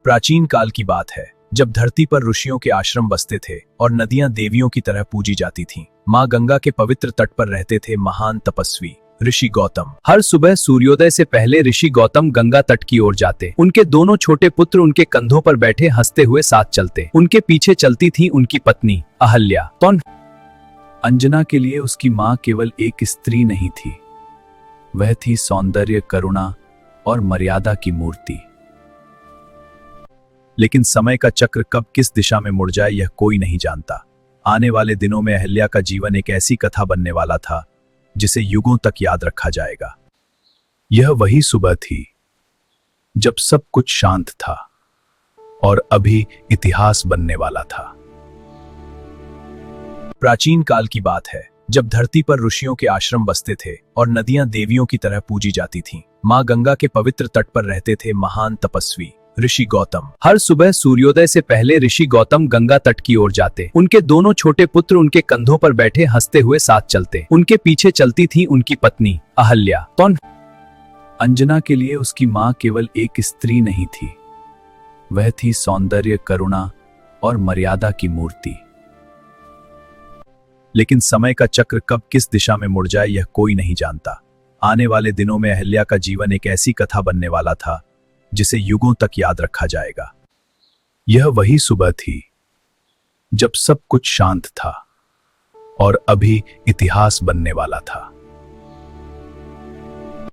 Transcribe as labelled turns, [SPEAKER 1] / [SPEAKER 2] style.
[SPEAKER 1] प्राचीन काल की बात है, जब धरती पर ऋषियों के आश्रम बसते थे और नदियां देवियों की तरह पूजी जाती थीं। माँ गंगा के पवित्र तट पर रहते थे महान तपस्वी ऋषि गौतम। हर सुबह सूर्योदय से पहले ऋषि गौतम गंगा तट की ओर जाते। उनके दोनों छोटे पुत्र उनके कंधों पर बैठे हंसते हुए साथ चलते। उनके पीछे चलती थी उनकी पत्नी अहल्या। तो अंजना के लिए उसकी माँ केवल एक स्त्री नहीं थी, वह थी सौंदर्य, करुणा और मर्यादा की मूर्ति। लेकिन समय का चक्र कब किस दिशा में मुड़ जाए यह कोई नहीं जानता। आने वाले दिनों में अहल्या का जीवन एक ऐसी कथा बनने वाला था जिसे युगों तक याद रखा जाएगा। यह वही सुबह थी जब सब कुछ शांत था और अभी इतिहास बनने वाला था। प्राचीन काल की बात है, जब धरती पर ऋषियों के आश्रम बसते थे और नदियां देवियों की तरह पूजी जाती थीं। माँ गंगा के पवित्र तट पर रहते थे महान तपस्वी ऋषि गौतम। हर सुबह सूर्योदय से पहले ऋषि गौतम गंगा तट की ओर जाते। उनके दोनों छोटे पुत्र उनके कंधों पर बैठे हंसते हुए साथ चलते। उनके पीछे चलती थी उनकी पत्नी अहल्या। तो अंजना के लिए उसकी माँ केवल एक स्त्री नहीं थी, वह थी सौंदर्य, करुणा और मर्यादा की मूर्ति। लेकिन समय का चक्र कब किस दिशा में मुड़ जाए यह कोई नहीं जानता। आने वाले दिनों में अहल्या का जीवन एक ऐसी कथा बनने वाला था जिसे युगों तक याद रखा जाएगा। यह वही सुबह थी जब सब कुछ शांत था और अभी इतिहास बनने वाला था।